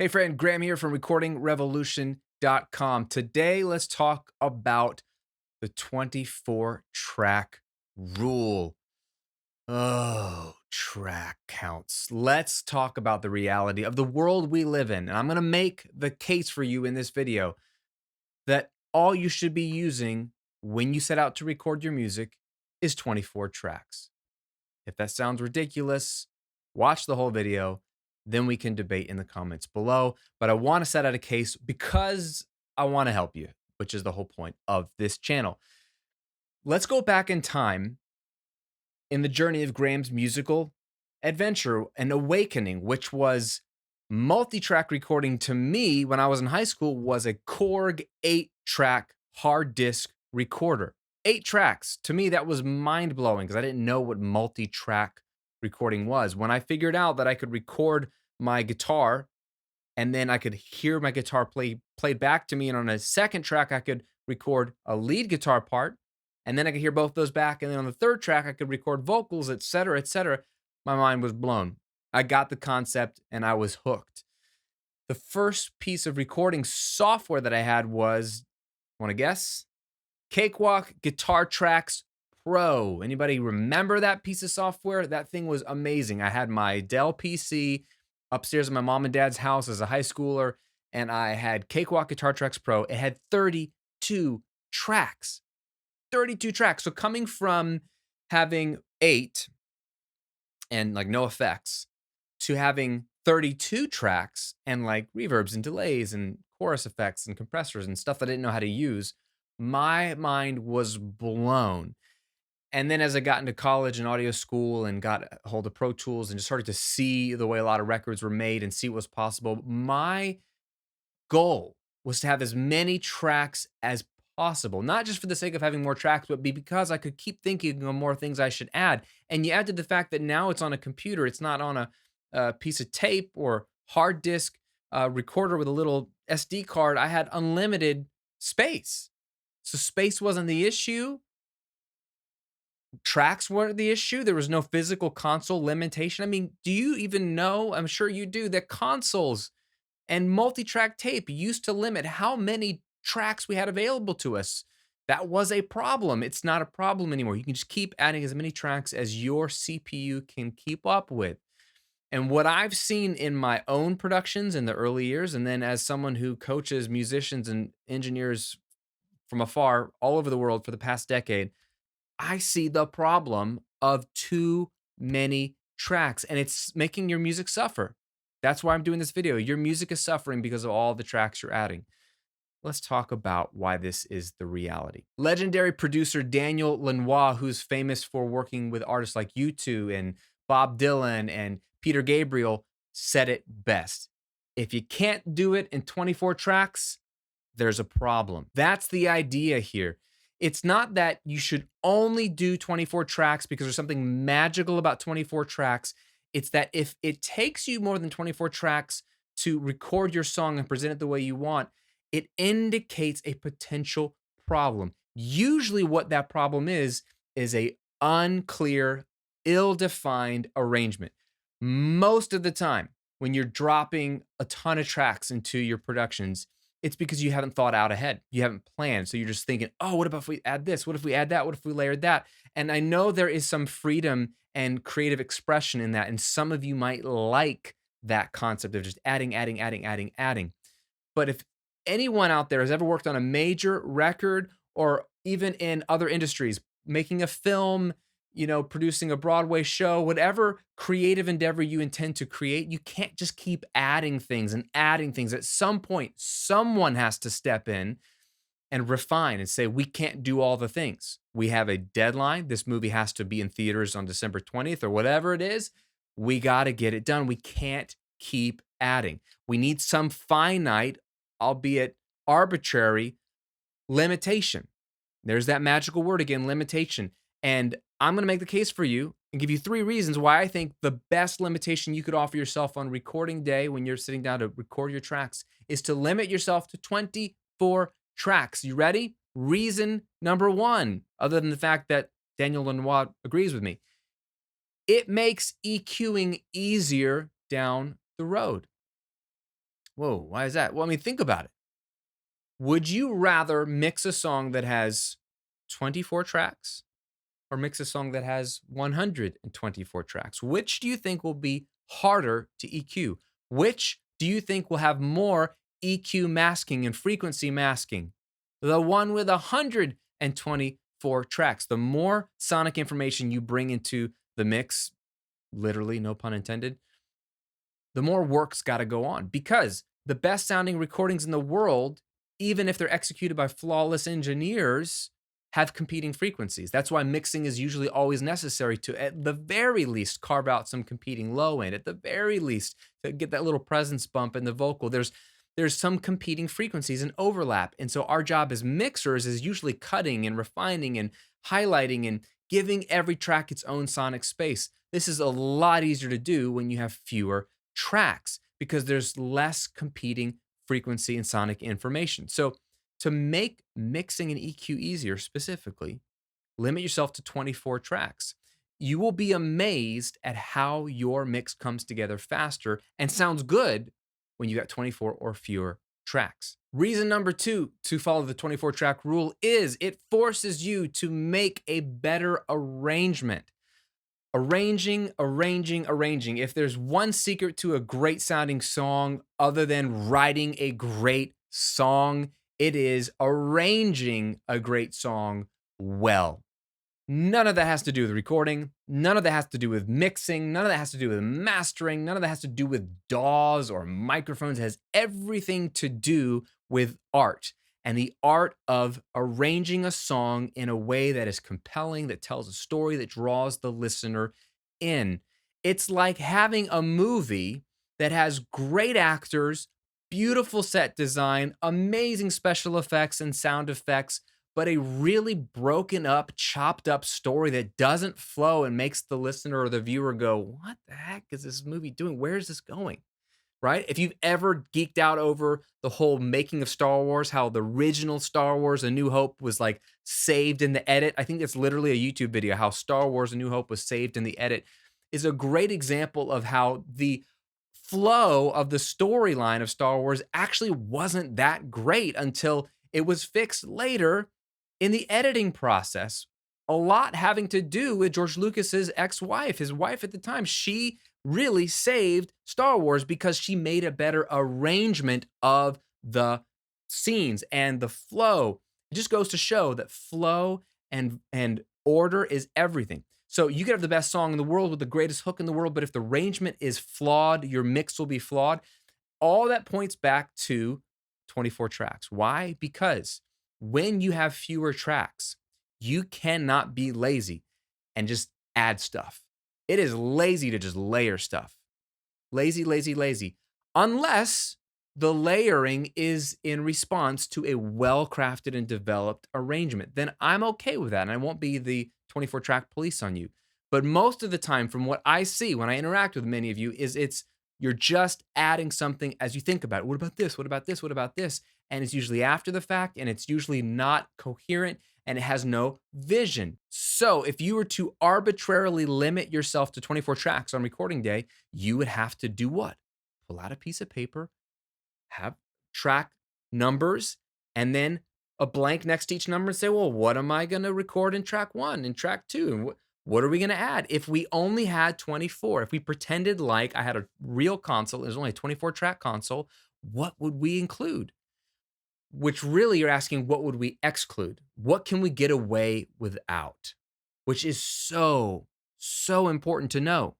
Hey friend, Graham here from recordingrevolution.com. Today, let's talk about the 24 track rule. Oh, track counts. Let's talk about the reality of the world we live in. And I'm going to make the case for you in this video that all you should be using when you set out to record your music is 24 tracks. If that sounds ridiculous, watch the whole video. Then we can debate in the comments below. But I want to set out a case because I want to help you, which is the whole point of this channel. Let's go back in time in the journey of Graham's musical adventure and awakening, which was multi-track recording to me when I was in high school was a Korg 8-track hard disk recorder. 8 tracks. To me, that was mind-blowing because I didn't know what multi-track recording was. When I figured out that I could record my guitar and then I could hear my guitar played back to me, and on a second track, I could record a lead guitar part, and then I could hear both those back, and then on the third track, I could record vocals, etc., etc. My mind was blown. I got the concept, and I was hooked. The first piece of recording software that I had was, want to guess? Cakewalk Guitar Tracks Pro. Anybody remember that piece of software? That thing was amazing. I had my Dell PC upstairs in my mom and dad's house as a high schooler, and I had Cakewalk Guitar Tracks Pro. It had 32 tracks. 32 tracks. So coming from having 8 and like no effects to having 32 tracks and like reverbs and delays and chorus effects and compressors and stuff that I didn't know how to use, my mind was blown. And then as I got into college and audio school and got a hold of Pro Tools and just started to see the way a lot of records were made and see what was possible, my goal was to have as many tracks as possible, not just for the sake of having more tracks, but because I could keep thinking of more things I should add. And you add to the fact that now it's on a computer, it's not on a piece of tape or hard disk recorder with a little SD card. I had unlimited space. So space wasn't the issue. Tracks weren't the issue. There was no physical console limitation. I mean, do you even know? I'm sure you do, that consoles and multi-track tape used to limit how many tracks we had available to us. That was a problem. It's not a problem anymore. You can just keep adding as many tracks as your CPU can keep up with. And what I've seen in my own productions in the early years, and then as someone who coaches musicians and engineers from afar all over the world for the past decade, I see the problem of too many tracks, and it's making your music suffer. That's why I'm doing this video. Your music is suffering because of all the tracks you're adding. Let's talk about why this is the reality. Legendary producer Daniel Lanois, who's famous for working with artists like U2 and Bob Dylan and Peter Gabriel, said it best. If you can't do it in 24 tracks, there's a problem. That's the idea here. It's not that you should only do 24 tracks because there's something magical about 24 tracks. It's that if it takes you more than 24 tracks to record your song and present it the way you want, it indicates a potential problem. Usually what that problem is a unclear, ill-defined arrangement. Most of the time, when you're dropping a ton of tracks into your productions, it's because you haven't thought out ahead. You haven't planned. So you're just thinking, oh, what about if we add this? What if we add that? What if we layered that? And I know there is some freedom and creative expression in that. And some of you might like that concept of just adding, adding, adding, adding, adding. But if anyone out there has ever worked on a major record or even in other industries, making a film, producing a Broadway show, whatever creative endeavor you intend to create, you can't just keep adding things and adding things. At some point, someone has to step in and refine and say, we can't do all the things. We have a deadline. This movie has to be in theaters on December 20th or whatever it is. We got to get it done. We can't keep adding. We need some finite, albeit arbitrary, limitation. There's that magical word again, limitation. And I'm going to make the case for you and give you 3 reasons why I think the best limitation you could offer yourself on recording day when you're sitting down to record your tracks is to limit yourself to 24 tracks. You ready? Reason number 1, other than the fact that Daniel Lanois agrees with me, it makes EQing easier down the road. Whoa, why is that? Well, I mean, think about it. Would you rather mix a song that has 24 tracks or mix a song that has 124 tracks? Which do you think will be harder to EQ? Which do you think will have more EQ masking and frequency masking? The one with 124 tracks. The more sonic information you bring into the mix, literally, no pun intended, the more work's got to go on because the best sounding recordings in the world, even if they're executed by flawless engineers, have competing frequencies. That's why mixing is usually always necessary to, at the very least, carve out some competing low end. At the very least, to get that little presence bump in the vocal. There's some competing frequencies and overlap. And so our job as mixers is usually cutting and refining and highlighting and giving every track its own sonic space. This is a lot easier to do when you have fewer tracks because there's less competing frequency and sonic information. So, to make mixing and EQ easier, specifically, limit yourself to 24 tracks. You will be amazed at how your mix comes together faster and sounds good when you got 24 or fewer tracks. Reason number two to follow the 24 track rule is it forces you to make a better arrangement. Arranging. If there's one secret to a great sounding song other than writing a great song, it is arranging a great song well. None of that has to do with recording. None of that has to do with mixing. None of that has to do with mastering. None of that has to do with DAWs or microphones. It has everything to do with art and the art of arranging a song in a way that is compelling, that tells a story, that draws the listener in. It's like having a movie that has great actors, beautiful set design, amazing special effects and sound effects, but a really broken up, chopped up story that doesn't flow and makes the listener or the viewer go, what the heck is this movie doing? Where is this going? Right? If you've ever geeked out over the whole making of Star Wars, how the original Star Wars A New Hope was like saved in the edit. I think it's literally a YouTube video, how Star Wars A New Hope was saved in the edit, is a great example of how the flow of the storyline of Star Wars actually wasn't that great until it was fixed later in the editing process. A lot having to do with George Lucas's ex-wife, his wife at the time. She really saved Star Wars because she made a better arrangement of the scenes and the flow. It just goes to show that flow and order is everything. So you could have the best song in the world with the greatest hook in the world, but if the arrangement is flawed, your mix will be flawed. All that points back to 24 tracks. Why? Because when you have fewer tracks, you cannot be lazy and just add stuff. It is lazy to just layer stuff. Lazy. Unless the layering is in response to a well-crafted and developed arrangement, then I'm okay with that. And I won't be the 24 track police on you. But most of the time, from what I see when I interact with many of you, is you're just adding something as you think about it. What about this? What about this? What about this? And it's usually after the fact, and it's usually not coherent, and it has no vision. So if you were to arbitrarily limit yourself to 24 tracks on recording day, you would have to do what? Pull out a piece of paper, have track numbers, and then a blank next to each number and say, well, what am I going to record in track one and track two? And what are we going to add? If we only had 24, if we pretended like I had a real console, it was only a 24 track console, what would we include? Which really you're asking, what would we exclude? What can we get away without? Which is so important to know.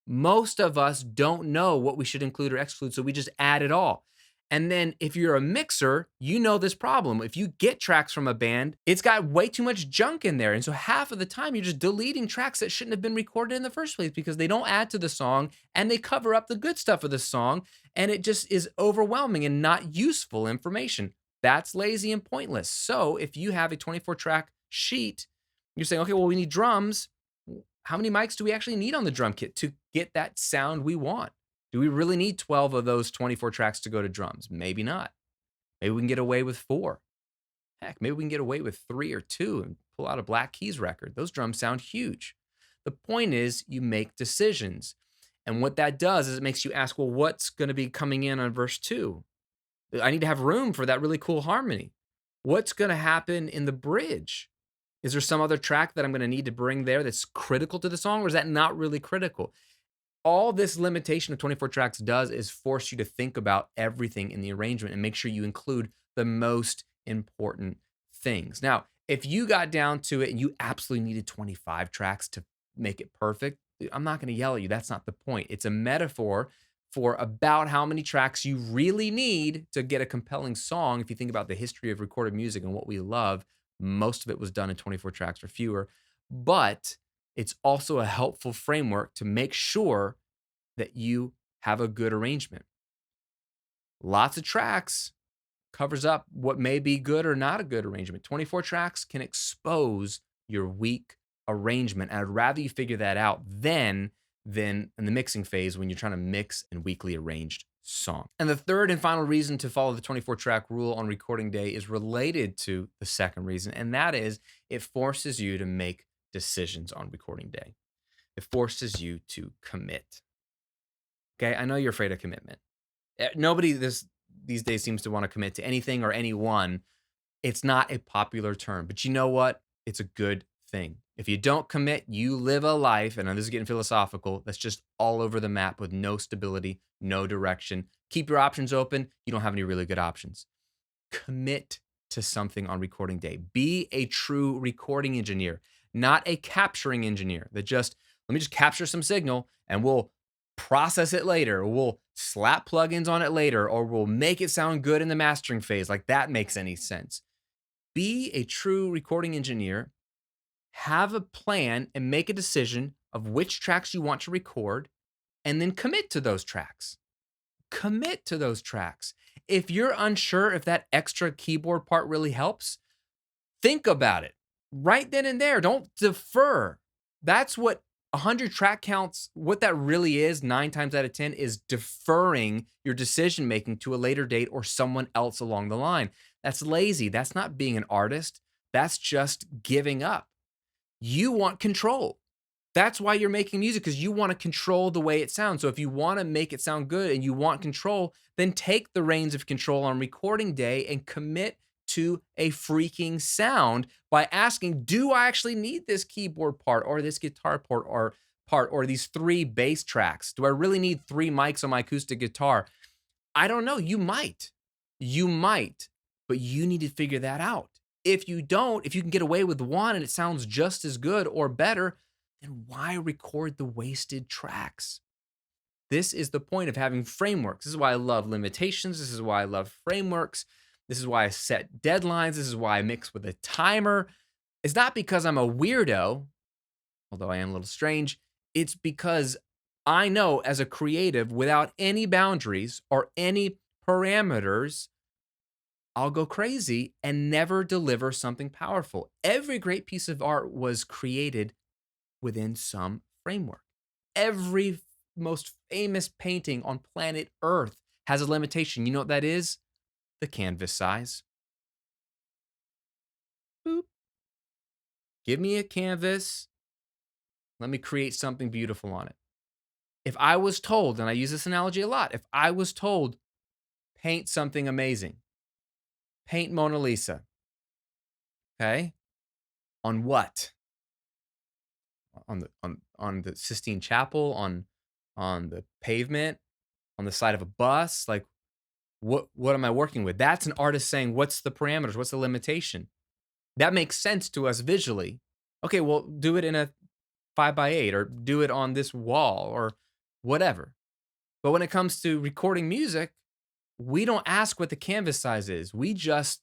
Most of us don't know what we should include or exclude, so we just add it all. And then if you're a mixer, you know this problem. If you get tracks from a band, it's got way too much junk in there. And so half of the time you're just deleting tracks that shouldn't have been recorded in the first place because they don't add to the song and they cover up the good stuff of the song. And it just is overwhelming and not useful information. That's lazy and pointless. So if you have a 24 track sheet, you're saying, okay, well, we need drums. How many mics do we actually need on the drum kit to get that sound we want? Do we really need 12 of those 24 tracks to go to drums? Maybe not. Maybe we can get away with 4. Heck, maybe we can get away with 3 or 2 and pull out a Black Keys record. Those drums sound huge. The point is you make decisions. And what that does is it makes you ask, well, what's going to be coming in on verse 2? I need to have room for that really cool harmony. What's going to happen in the bridge? Is there some other track that I'm going to need to bring there that's critical to the song, or is that not really critical? All this limitation of 24 tracks does is force you to think about everything in the arrangement and make sure you include the most important things. Now, if you got down to it and you absolutely needed 25 tracks to make it perfect, I'm not going to yell at you. That's not the point. It's a metaphor for about how many tracks you really need to get a compelling song. If you think about the history of recorded music and what we love, most of it was done in 24 tracks or fewer. But it's also a helpful framework to make sure that you have a good arrangement. Lots of tracks covers up what may be good or not a good arrangement. 24 tracks can expose your weak arrangement. And I'd rather you figure that out then than in the mixing phase when you're trying to mix and weakly arranged song. And the third and final reason to follow the 24 track rule on recording day is related to the second reason, and that is it forces you to make decisions on recording day. It forces you to commit. Okay, I know you're afraid of commitment. Nobody these days seems to want to commit to anything or anyone. It's not a popular term, but you know what? It's a good thing. If you don't commit, you live a life, and this is getting philosophical, that's just all over the map with no stability, no direction. Keep your options open. You don't have any really good options. Commit to something on recording day. Be a true recording engineer, not a capturing engineer that just, let me just capture some signal and we'll process it later. We'll slap plugins on it later, or we'll make it sound good in the mastering phase. Like that makes any sense. Be a true recording engineer, have a plan and make a decision of which tracks you want to record, and then commit to those tracks. Commit to those tracks. If you're unsure if that extra keyboard part really helps, think about it right then and there. Don't defer. That's what 100 track counts, what that really is, 9 times out of 10, is deferring your decision making to a later date or someone else along the line. That's lazy. That's not being an artist. That's just giving up. You want control. That's why you're making music, because you want to control the way it sounds. So if you want to make it sound good and you want control, then take the reins of control on recording day and commit to a freaking sound by asking, do I actually need this keyboard part or this guitar part or these 3 bass tracks? Do I really need 3 mics on my acoustic guitar? I don't know. You might, but you need to figure that out. If you don't, if you can get away with one and it sounds just as good or better, then why record the wasted tracks? This is the point of having frameworks. This is why I love limitations. This is why I love frameworks. This is why I set deadlines. This is why I mix with a timer. It's not because I'm a weirdo, although I am a little strange. It's because I know as a creative, without any boundaries or any parameters, I'll go crazy and never deliver something powerful. Every great piece of art was created within some framework. Every most famous painting on planet Earth has a limitation. You know what that is? The canvas size. Boop. Give me a canvas. Let me create something beautiful on it. If I was told, and I use this analogy a lot, if I was told, paint something amazing, paint Mona Lisa, okay? On what? On the Sistine Chapel, on the pavement, on the side of a bus? Like, what am I working with? That's an artist saying, what's the parameters? What's the limitation? That makes sense to us visually. Okay, well, do it in a 5x8 or do it on this wall or whatever. But when it comes to recording music, we don't ask what the canvas size is. We just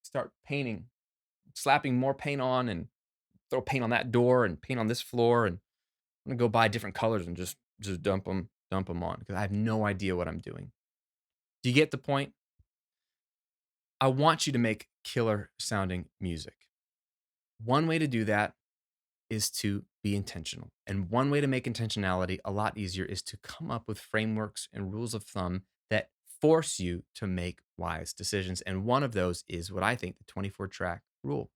start painting, slapping more paint on and throw paint on that door and paint on this floor. And I'm gonna go buy different colors and just dump them on because I have no idea what I'm doing. Do you get the point? I want you to make killer sounding music. One way to do that is to be intentional. And one way to make intentionality a lot easier is to come up with frameworks and rules of thumb that force you to make wise decisions. And one of those is what I think the 24 track rule.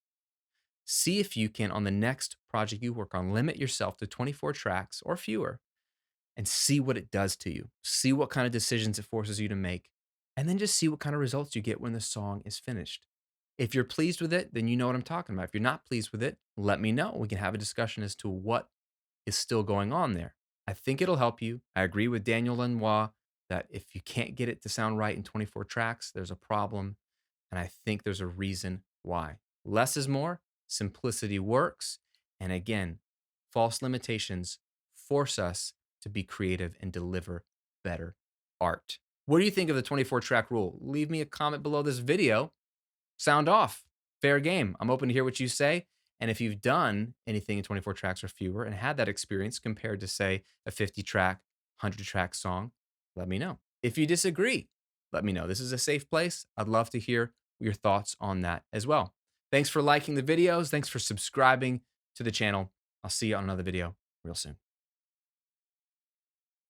See if you can, on the next project you work on, limit yourself to 24 tracks or fewer and see what it does to you. See what kind of decisions it forces you to make, and then just see what kind of results you get when the song is finished. If you're pleased with it, then you know what I'm talking about. If you're not pleased with it, let me know. We can have a discussion as to what is still going on there. I think it'll help you. I agree with Daniel Lanois that if you can't get it to sound right in 24 tracks, there's a problem. And I think there's a reason why. Less is more, simplicity works. And again, false limitations force us to be creative and deliver better art. What do you think of the 24 track rule? Leave me a comment below this video. Sound off. Fair game. I'm open to hear what you say. And if you've done anything in 24 tracks or fewer and had that experience compared to, say, a 50 track, 100 track song, let me know. If you disagree, let me know. This is a safe place. I'd love to hear your thoughts on that as well. Thanks for liking the videos. Thanks for subscribing to the channel. I'll see you on another video real soon.